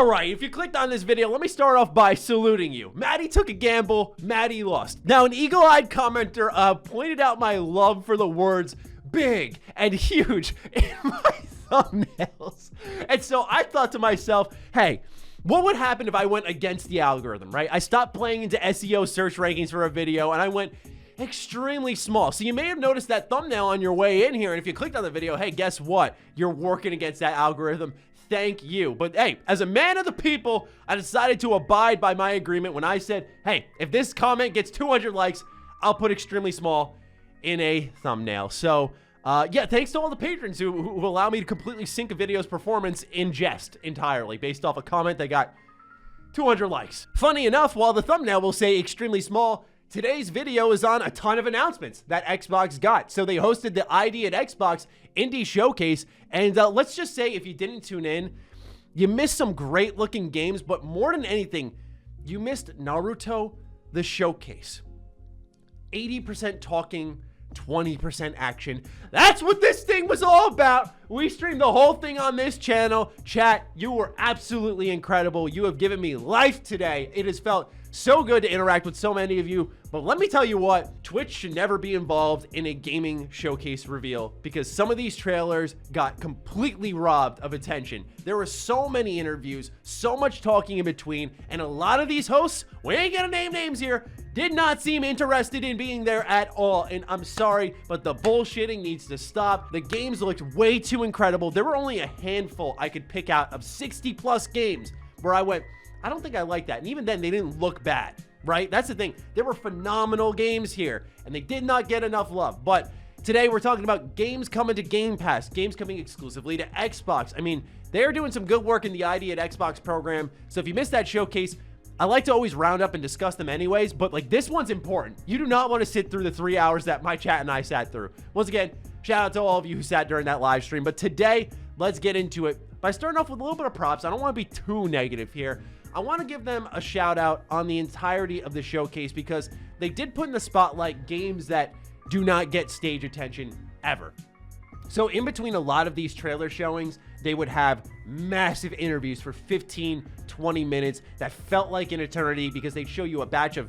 Alright, if you clicked on this video, let me start off by saluting you. Matty took a gamble, Matty lost. Now, an eagle-eyed commenter pointed out my love for the words big and huge in my thumbnails. And so I thought to myself, hey, what would happen if I went against the algorithm, right? I stopped playing into SEO search rankings for a video and I went extremely small. So you may have noticed that thumbnail on your way in here. And if you clicked on the video, hey, guess what? You're working against that algorithm. Thank you. But hey, as a man of the people, I decided to abide by my agreement when I said, hey, if this comment gets 200 likes, I'll put extremely small in a thumbnail. So yeah, thanks to all the patrons who allow me to completely sync a video's performance in jest entirely based off a comment that got 200 likes. Funny enough, while the thumbnail will say extremely small, today's video is on a ton of announcements that Xbox got. So they hosted the ID at Xbox Indie Showcase, and let's just say if you didn't tune in, you missed some great looking games, but more than anything, you missed Naruto the Showcase. 80% talking, 20% action. That's what this thing was all about. We streamed the whole thing on this channel. Chat, you were absolutely incredible. You have given me life today. It has felt so good to interact with so many of you. But let me tell you what, Twitch should never be involved in a gaming showcase reveal because some of these trailers got completely robbed of attention. There were so many interviews, so much talking in between, and a lot of these hosts, we ain't gonna name names here, did not seem interested in being there at all. And I'm sorry, but the bullshitting needs to stop. The games looked way too incredible. There were only a handful I could pick out of 60 plus games where I went, I don't think I like that. And even then, they didn't look bad, right? That's the thing. There were phenomenal games here, and they did not get enough love. But today, we're talking about games coming to Game Pass, games coming exclusively to Xbox. I mean, they're doing some good work in the ID at Xbox program. So if you missed that showcase, I like to always round up and discuss them anyways, but like this one's important. You do not want to sit through the 3 hours that my chat and I sat through. Once again, shout out to all of you who sat during that live stream. But today, let's get into it by starting off with a little bit of props. I don't want to be too negative here. I want to give them a shout out on the entirety of the showcase because they did put in the spotlight games that do not get stage attention ever. So in between a lot of these trailer showings, they would have massive interviews for 15, 20 minutes that felt like an eternity because they'd show you a batch of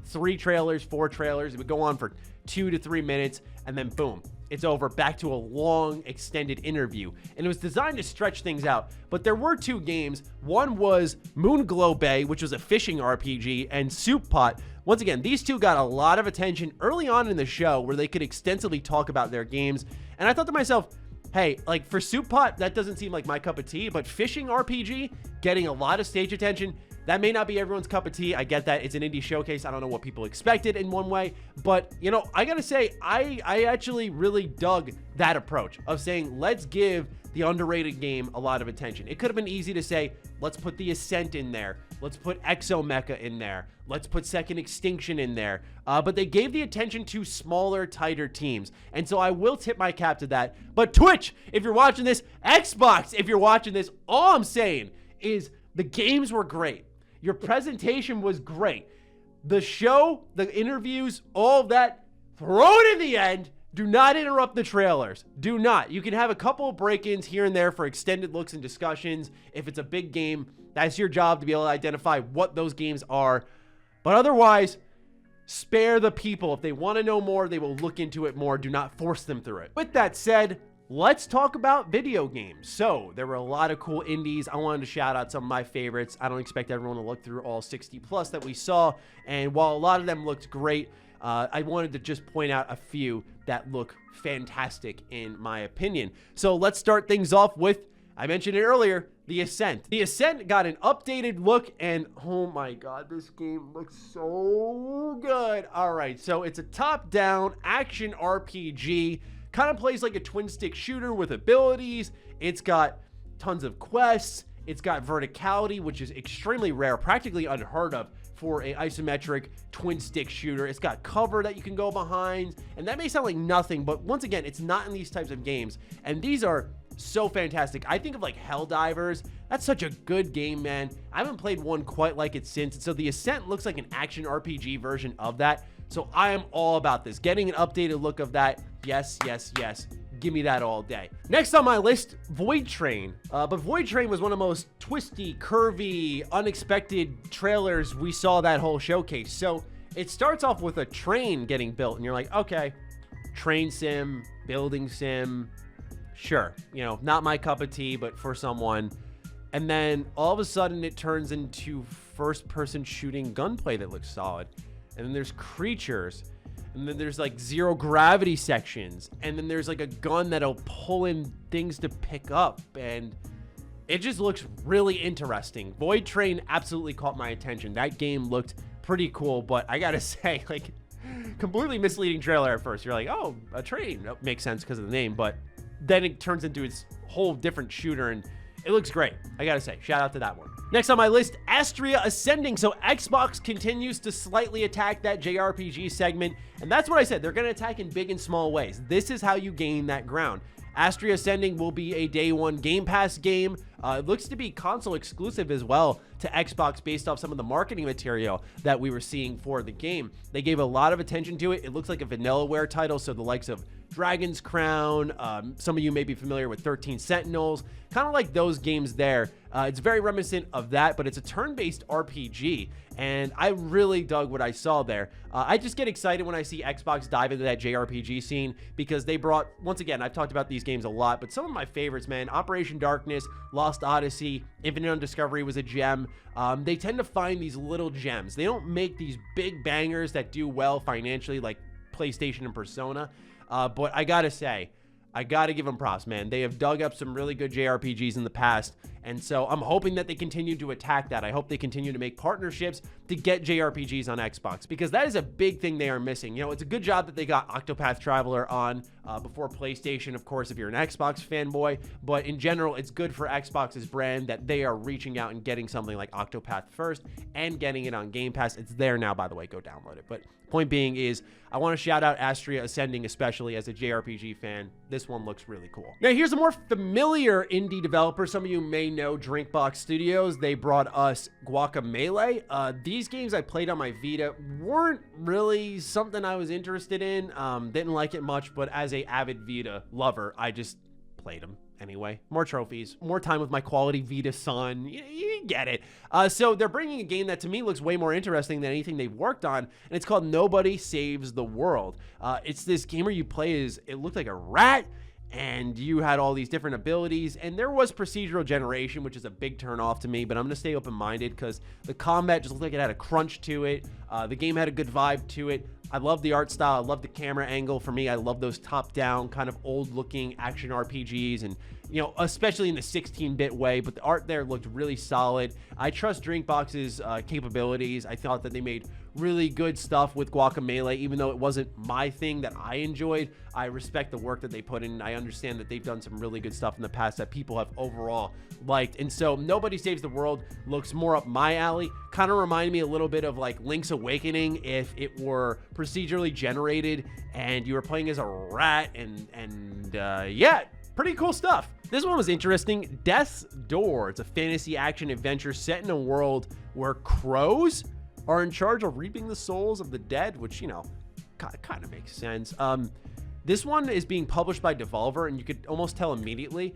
3 trailers, 4 trailers. It would go on for 2 to 3 minutes and then boom, it's over, back to a long extended interview. And it was designed to stretch things out. But there were 2 games. One was Moonglow Bay, which was a fishing RPG, and Soup Pot. Once again, these 2 got a lot of attention early on in the show where they could extensively talk about their games. And I thought to myself, hey, like for Soup Pot, that doesn't seem like my cup of tea, but fishing RPG getting a lot of stage attention, that may not be everyone's cup of tea. I get that. It's an indie showcase. I don't know what people expected in one way, but you know, I gotta say, I actually really dug that approach of saying, let's give the underrated game a lot of attention. It could have been easy to say, let's put the Ascent in there. Let's put Exomecha in there. Let's put Second Extinction in there. But they gave the attention to smaller, tighter teams. And so I will tip my cap to that. But Twitch, if you're watching this, Xbox, if you're watching this, all I'm saying is the games were great. Your presentation was great. The show, the interviews, all of that, throw it in the end. Do not interrupt the trailers. Do not. You can have a couple of break-ins here and there for extended looks and discussions. If it's a big game, that's your job to be able to identify what those games are. But otherwise, spare the people. If they want to know more, they will look into it more. Do not force them through it. With that said, let's talk about video games. So there were a lot of cool indies. I wanted to shout out some of my favorites. I don't expect everyone to look through all 60 plus that we saw. And while a lot of them looked great, I wanted to just point out a few that look fantastic in my opinion. So let's start things off with, I mentioned it earlier, The Ascent. The Ascent got an updated look and oh my God, this game looks so good. All right, so it's a top-down action RPG. Kind of plays like a twin stick shooter with abilities. It's got tons of quests. It's got verticality, which is extremely rare, practically unheard of for a isometric twin stick shooter. It's got cover that you can go behind, and that may sound like nothing, but once again, it's not in these types of games, and these are so fantastic. I think of like Helldivers. That's such a good game, man. I haven't played one quite like it since, and so The Ascent looks like an action RPG version of that, so I am all about this. Getting an updated look of that, yes, yes, yes. give me that all day. Next on my list, Void Train. But Void Train was one of the most twisty, curvy, unexpected trailers we saw that whole showcase. So it starts off with a train getting built, and you're like, okay, train sim, building sim, sure. You know, not my cup of tea, but for someone. And then all of a sudden it turns into first-person shooting gunplay that looks solid. And then there's creatures. And then there's like zero gravity sections. And then there's like a gun that'll pull in things to pick up. And it just looks really interesting. Void Train absolutely caught my attention. That game looked pretty cool, but I gotta say, like, completely misleading trailer at first. You're like, oh, a train. That makes sense because of the name, but then it turns into its whole different shooter, and it looks great. I gotta say, shout out to that one. Next on my list, Astria Ascending. So Xbox continues to slightly attack that JRPG segment, and that's what I said. They're gonna attack in big and small ways. This is how you gain that ground. Astria Ascending will be a day one Game Pass game. It looks to be console exclusive as well to Xbox based off some of the marketing material that we were seeing for the game. They gave a lot of attention to it. It looks like a Vanillaware title, so the likes of Dragon's Crown, some of you may be familiar with 13 Sentinels, kind of like those games there. It's very reminiscent of that, but it's a turn-based RPG, and I really dug what I saw there. I just get excited when I see Xbox dive into that JRPG scene because they brought, once again, I've talked about these games a lot, but some of my favorites, man, Operation Darkness, Lost Odyssey, Infinite Undiscovery was a gem. They tend to find these little gems. They don't make these big bangers that do well financially like PlayStation and Persona. But I gotta say, I gotta give them props, man. They have dug up some really good JRPGs in the past, and so I'm hoping that they continue to attack that. I hope they continue to make partnerships to get JRPGs on Xbox, because that is a big thing they are missing. You know, it's a good job that they got Octopath Traveler on before PlayStation, of course, if you're an Xbox fanboy, but in general, it's good for Xbox's brand that they are reaching out and getting something like Octopath first and getting it on Game Pass. It's there now, by the way, go download it. But point being is, I want to shout out Astria Ascending, especially as a JRPG fan. This one looks really cool. Now, here's a more familiar indie developer. Some of you may know Drinkbox Studios. They brought us Guacamelee. These games I played on my Vita weren't really something I was interested in. Didn't like it much, but as a avid Vita lover, I just played them anyway. More trophies, more time with my quality Vita son. You get it. So they're bringing a game that to me looks way more interesting than anything they've worked on, and it's called Nobody Saves the World. It's this game where you play as, it looked like a rat, and you had all these different abilities, and there was procedural generation, which is a big turn off to me, but I'm gonna stay open-minded because the combat just looked like it had a crunch to it. The game had a good vibe to it. I love the art style. I love the camera angle. For me, I love those top-down kind of old-looking action RPGs, and you know, especially in the 16-bit way, but the art there looked really solid. I trust Drinkbox's capabilities. I thought that they made really good stuff with Guacamelee, even though it wasn't my thing that I enjoyed. I respect the work that they put in. I understand that they've done some really good stuff in the past that people have overall liked. And so Nobody Saves the World looks more up my alley. Kind of reminded me a little bit of like Link's Awakening if it were procedurally generated and you were playing as a rat, and yeah, pretty cool stuff. This one was interesting. Death's Door. It's a fantasy action adventure set in a world where crows are in charge of reaping the souls of the dead, which, you know, kind of makes sense. This one is being published by Devolver, and you could almost tell immediately.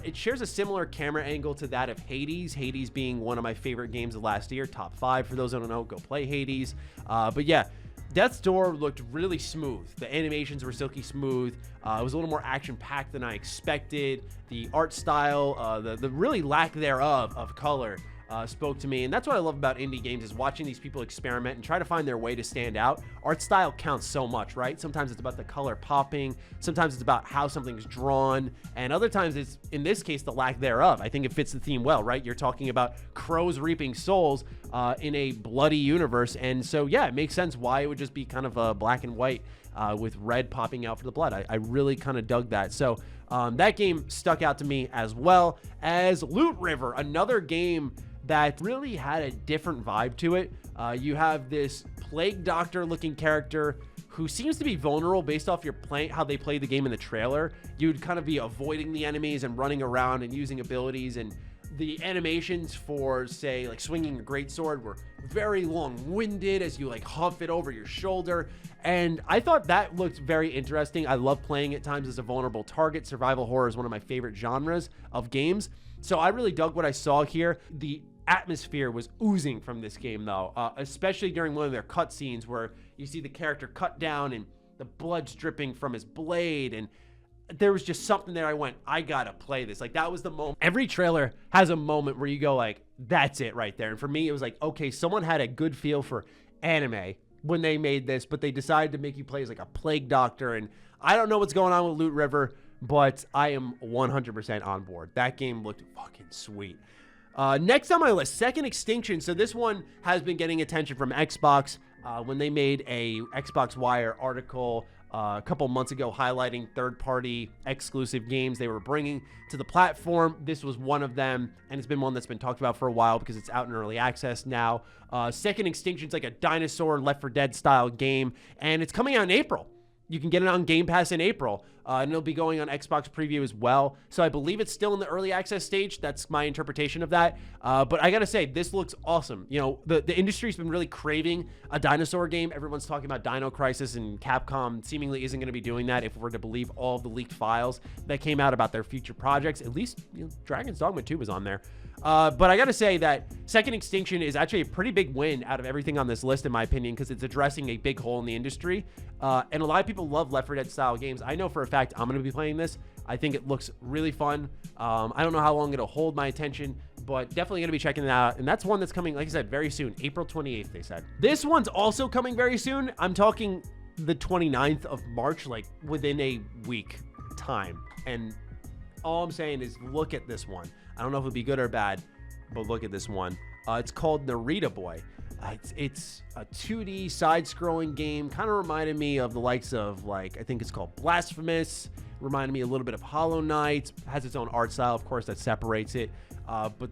It shares a similar camera angle to that of Hades. Hades being one of my favorite games of last year, top 5 for those who don't know, go play Hades. But yeah, Death's Door looked really smooth. The animations were silky smooth. It was a little more action-packed than I expected. The art style, the really lack thereof of color spoke to me, and that's what I love about indie games, is watching these people experiment and try to find their way to stand out. Art style counts so much, right? Sometimes it's about the color popping, sometimes it's about how something's drawn, and other times it's, in this case, the lack thereof. I think it fits the theme well, right? You're talking about crows reaping souls in a bloody universe, and so yeah, it makes sense why it would just be kind of black and white with red popping out for the blood. I really kind of dug that. So that game stuck out to me, as well as Loot River, another game that really had a different vibe to it. You have this plague doctor looking character who seems to be vulnerable based off your how they played the game in the trailer. You'd kind of be avoiding the enemies and running around and using abilities, and The animations for, say, like swinging a greatsword were very long-winded as you like huff it over your shoulder. And I thought that looked very interesting. I love playing at times as a vulnerable target. Survival horror is one of my favorite genres of games. So I really dug what I saw here. The atmosphere was oozing from this game, though, especially during one of their cutscenes where you see the character cut down and the blood's dripping from his blade. And there was just something there. I went, I gotta play this. Like, that was the moment. Every trailer has a moment where you go like, that's it right there. And for me, it was like, okay, someone had a good feel for anime when they made this, but they decided to make you play as like a plague doctor. And I don't know what's going on with Loot River, but I am 100% on board. That game looked fucking sweet. Next on my list, Second Extinction. So this one has been getting attention from Xbox when they made a Xbox Wire article a couple months ago highlighting third-party exclusive games they were bringing to the platform. This was one of them, and it's been one that's been talked about for a while because it's out in early access now. Second Extinction is like a dinosaur Left 4 Dead style game, and it's coming out in April. You can get it on Game Pass in April, and it'll be going on Xbox Preview as well. So I believe it's still in the early access stage. That's my interpretation of that. But I gotta say, this looks awesome. You know, the industry's been really craving a dinosaur game. Everyone's talking about Dino Crisis, and Capcom seemingly isn't going to be doing that if we're to believe all of the leaked files that came out about their future projects. At least, you know, Dragon's Dogma 2 was on there. But I gotta say that Second Extinction is actually a pretty big win out of everything on this list, in my opinion, because it's addressing a big hole in the industry. And a lot of people love Left 4 Dead style games. I know for a fact I'm going to be playing this. I think it looks really fun. I don't know how long it'll hold my attention, but definitely going to be checking it out. And that's one that's coming, like I said, very soon. April 28th, they said. This one's also coming very soon. I'm talking the 29th of March, like within a week time. And all I'm saying is look at this one. I don't know if it'll be good or bad, but look at this one. It's called Therita Boy. It's a 2D side-scrolling game. Kind of reminded me of the likes of, like, I think it's called Blasphemous. Reminded me a little bit of Hollow Knight. Has its own art style, of course, that separates it. But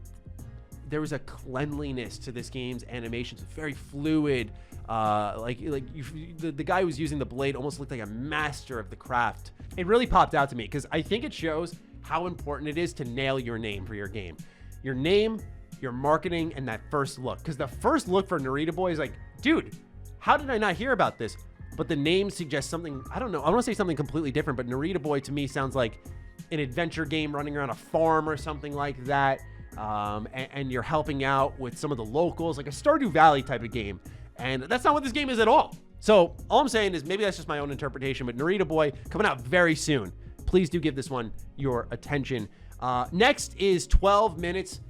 there was a cleanliness to this game's animations. Very fluid. The guy who was using the blade almost looked like a master of the craft. It really popped out to me because I think it shows how important it is to nail your name for your game. Your name, your marketing, and that first look. Because the first look for Therita Boy is like, dude, how did I not hear about this? But the name suggests something, I don't know, I want to say something completely different, but Therita Boy to me sounds like an adventure game running around a farm or something like that. And you're helping out with some of the locals, like a Stardew Valley type of game. And that's not what this game is at all. So all I'm saying is maybe that's just my own interpretation, but Therita Boy coming out very soon. Please do give this one your attention. Next is 12 Minutes.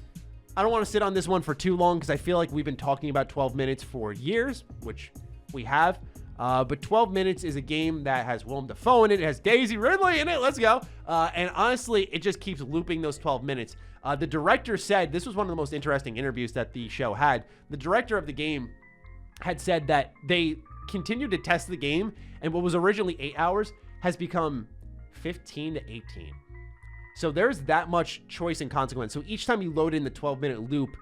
I don't want to sit on this one for too long because I feel like we've been talking about 12 Minutes for years, which we have. But 12 Minutes is a game that has Willem Dafoe in it. It has Daisy Ridley in it. Let's go. And honestly, it just keeps looping those 12 minutes. The director said, this was one of the most interesting interviews that the show had. The director of the game had said that they continued to test the game, and what was originally 8 hours has become 15 to 18. So there's that much choice and consequence. So each time you load in the 12-minute loop,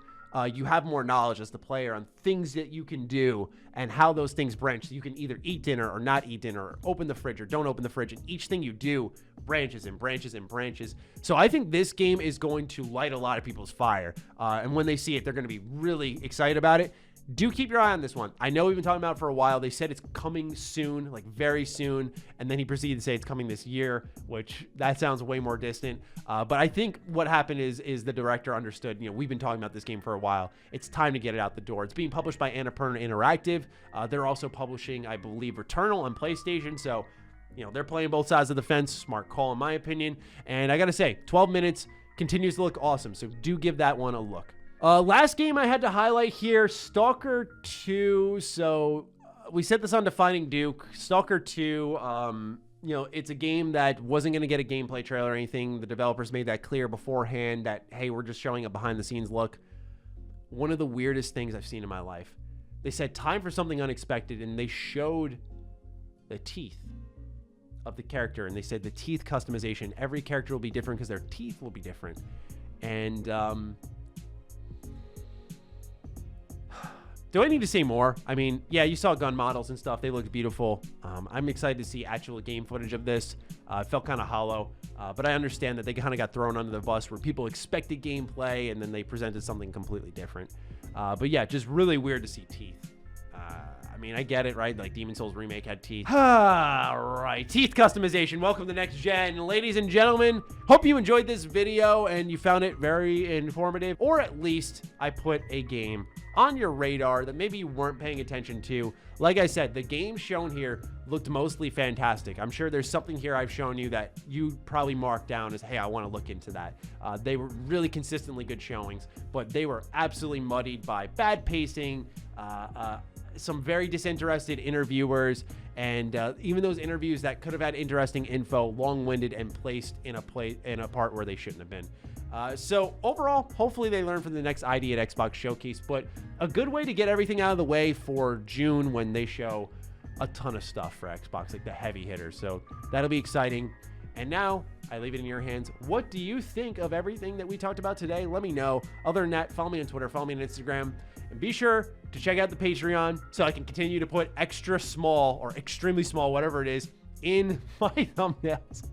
you have more knowledge as the player on things that you can do and how those things branch. So you can either eat dinner or not eat dinner, or open the fridge or don't open the fridge. And each thing you do branches and branches and branches. So I think this game is going to light a lot of people's fire. And when they see it, they're going to be really excited about it. Do keep your eye on this one. I know we've been talking about it for a while. They said it's coming soon, like very soon. And then he proceeded to say it's coming this year, which that sounds way more distant. But I think what happened is the director understood, you know, we've been talking about this game for a while. It's time to get it out the door. It's being published by Annapurna Interactive. They're also publishing, I believe, Returnal on PlayStation. So, you know, they're playing both sides of the fence. Smart call, in my opinion. And I got to say, 12 Minutes continues to look awesome. So do give that one a look. Last game I had to highlight here, Stalker 2. So we set this on Defining Duke. Stalker 2, you know, it's a game that wasn't going to get a gameplay trailer or anything. The developers made that clear beforehand that, hey, we're just showing a behind-the-scenes look. One of the weirdest things I've seen in my life. They said, time for something unexpected, and they showed the teeth of the character, and they said the teeth customization. Every character will be different because their teeth will be different. And Do I need to say more? I mean, yeah, you saw gun models and stuff. They looked beautiful. I'm excited to see actual game footage of this. It felt kind of hollow, but I understand that they kind of got thrown under the bus where people expected gameplay and then they presented something completely different. But yeah, just really weird to see teeth. I mean, I get it, right? Like Demon's Souls Remake had teeth. All right, teeth customization. Welcome to next gen. Ladies and gentlemen, hope you enjoyed this video and you found it very informative, or at least I put a game on your radar that maybe you weren't paying attention to. Like I said, the game shown here looked mostly fantastic. I'm sure there's something here I've shown you that you probably marked down as, hey, I want to look into that. They were really consistently good showings, but they were absolutely muddied by bad pacing, some very disinterested interviewers, and even those interviews that could have had interesting info, long-winded and placed in a part where they shouldn't have been. So overall, hopefully they learn from the next ID at Xbox Showcase, but a good way to get everything out of the way for June when they show a ton of stuff for Xbox, like the heavy hitters. So that'll be exciting. And now I leave it in your hands. What do you think of everything that we talked about today? Let me know. Other than that, follow me on Twitter, follow me on Instagram, and be sure to check out the Patreon so I can continue to put extra small or extremely small, whatever it is, in my thumbnails.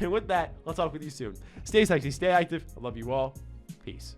And with that, I'll talk with you soon. Stay sexy, stay active. I love you all. Peace.